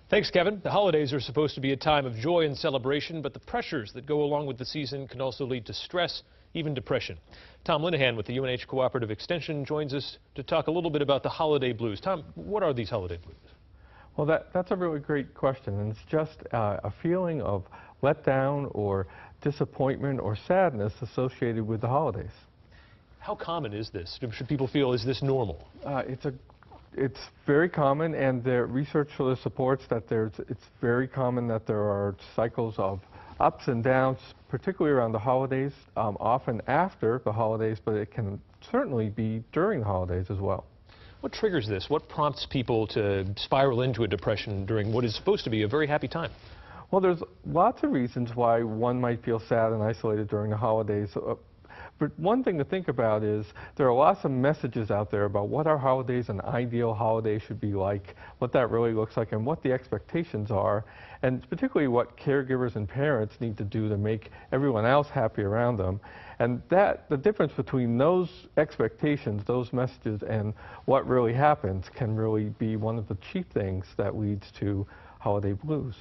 Thanks, Kevin. The holidays are supposed to be a time of joy and celebration, but the pressures that go along with the season can also lead to stress, even depression. Tom Linehan with the UNH Cooperative Extension joins us to talk a little bit about the holiday blues. Tom, what are these holiday blues? Well, that's a really great question, and it's just a feeling of letdown or disappointment or sadness associated with the holidays. How common is this? Should people feel, is this normal? It's very common, and the research sort of supports that it's very common that there are cycles of ups and downs, particularly around the holidays, often after the holidays, but it can certainly be during the holidays as well. What triggers this? What prompts people to spiral into a depression during what is supposed to be a very happy time? Well, there's lots of reasons why one might feel sad and isolated during the holidays. But one thing to think about is there are lots of messages out there about what our holidays, an ideal holiday should be like, what that really looks like, and what the expectations are, and particularly what caregivers and parents need to do to make everyone else happy around them. And the difference between those expectations, those messages, and what really happens can really be one of the chief things that leads to holiday blues.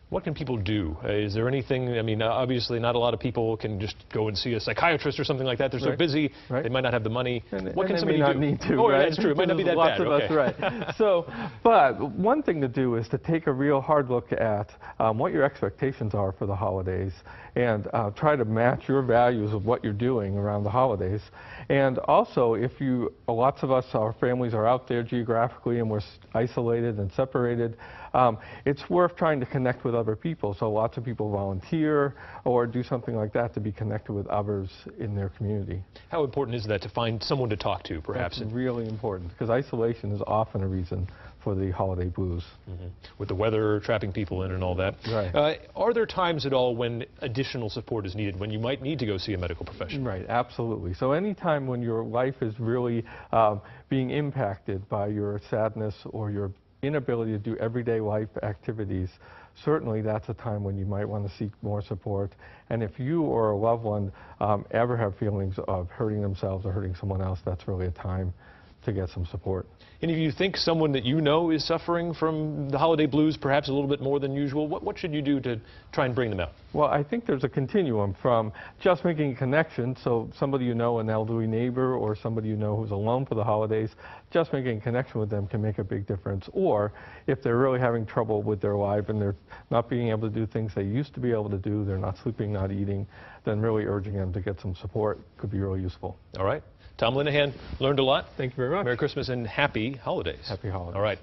What can people do? Is there anything, I mean, obviously not a lot of people can just go and see a psychiatrist or something like that. They're so busy, they might not have the money. What can somebody do? Not need to, oh, right? That's true. It might not be that lots bad. Of us, right. So, but one thing to do is to take a real hard look at what your expectations are for the holidays and try to match your values of what you're doing around the holidays. And also, lots of us, our families are out there geographically and we're isolated and separated, it's worth trying to connect with other people. So lots of people volunteer or do something like that to be connected with others in their community. How important is that to find someone to talk to, perhaps? That's really important, because isolation is often a reason for the holiday blues. With the weather trapping people in and all that. Right. Are there times at all when additional support is needed, when you might need to go see a medical professional? Right, absolutely. So any time when your life is really being impacted by your sadness or your inability to do everyday life activities, certainly that's a time when you might want to seek more support. And if you or a loved one ever have feelings of hurting themselves or hurting someone else, that's really a time to get some support. And if you think someone that you know is suffering from the holiday blues perhaps a little bit more than usual, what should you do to try and bring them out? Well, I think there's a continuum from just making a connection, so somebody you know, an elderly neighbor or somebody you know who's alone for the holidays, just making a connection with them can make a big difference. Or if they're really having trouble with their life and they're not being able to do things they used to be able to do, they're not sleeping, not eating, then really urging them to get some support could be really useful. All right. Tom Linehan, learned a lot. Thank you very much. Merry Christmas and happy holidays. Happy holidays. All right.